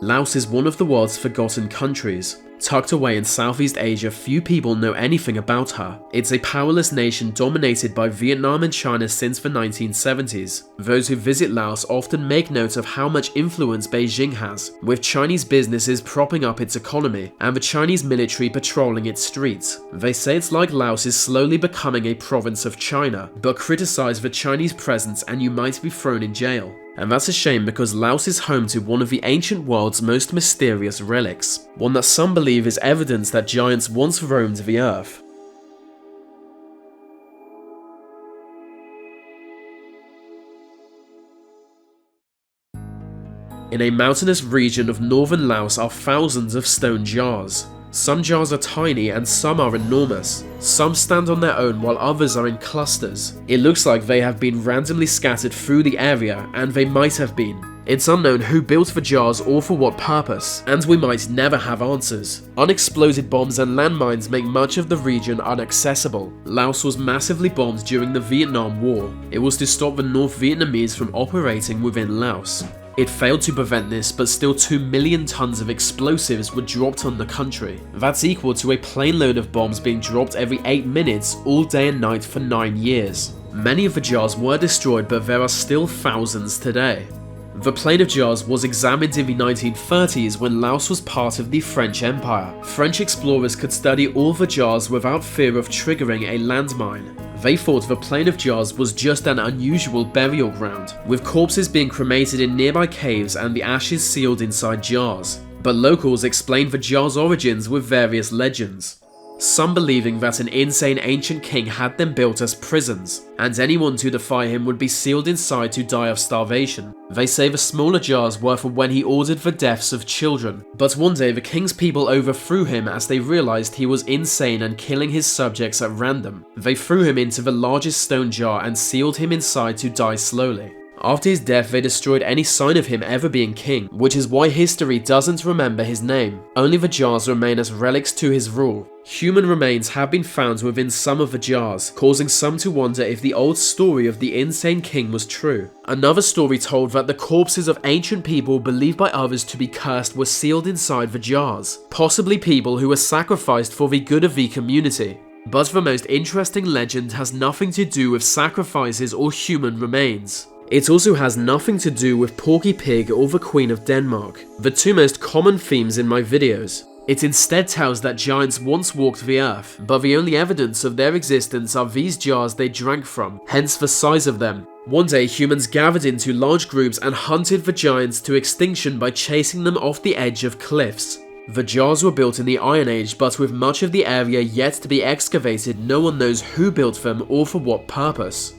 Laos is one of the world's forgotten countries. Tucked away in Southeast Asia, few people know anything about her. It's a powerless nation dominated by Vietnam and China since the 1970s. Those who visit Laos often make note of how much influence Beijing has, with Chinese businesses propping up its economy and the Chinese military patrolling its streets. They say it's like Laos is slowly becoming a province of China, but criticize the Chinese presence and you might be thrown in jail. And that's a shame because Laos is home to one of the ancient world's most mysterious relics, one that some believe is evidence that giants once roamed the earth. In a mountainous region of northern Laos are thousands of stone jars. Some jars are tiny and some are enormous. Some stand on their own while others are in clusters. It looks like they have been randomly scattered through the area, and they might have been. It's unknown who built the jars or for what purpose, and we might never have answers. Unexploded bombs and landmines make much of the region inaccessible. Laos was massively bombed during the Vietnam War. It was to stop the North Vietnamese from operating within Laos. It failed to prevent this, but still 2 million tons of explosives were dropped on the country. That's equal to a plane load of bombs being dropped every 8 minutes, all day and night for 9 years. Many of the jars were destroyed, but there are still thousands today. The plane of jars was examined in the 1930s when Laos was part of the French Empire. French explorers could study all the jars without fear of triggering a landmine. They thought the plain of jars was just an unusual burial ground, with corpses being cremated in nearby caves and the ashes sealed inside jars. But locals explained the jars' origins with various legends. Some believing that an insane ancient king had them built as prisons, and anyone to defy him would be sealed inside to die of starvation. They say the smaller jars were for when he ordered the deaths of children, but one day the king's people overthrew him as they realized he was insane and killing his subjects at random. They threw him into the largest stone jar and sealed him inside to die slowly. After his death, they destroyed any sign of him ever being king, which is why history doesn't remember his name. Only the jars remain as relics to his rule. Human remains have been found within some of the jars, causing some to wonder if the old story of the insane king was true. Another story told that the corpses of ancient people believed by others to be cursed were sealed inside the jars, possibly people who were sacrificed for the good of the community. But the most interesting legend has nothing to do with sacrifices or human remains. It also has nothing to do with Porky Pig or the Queen of Denmark, the two most common themes in my videos. It instead tells that giants once walked the earth, but the only evidence of their existence are these jars they drank from, hence the size of them. One day humans gathered into large groups and hunted the giants to extinction by chasing them off the edge of cliffs. The jars were built in the Iron Age, but with much of the area yet to be excavated, no one knows who built them or for what purpose.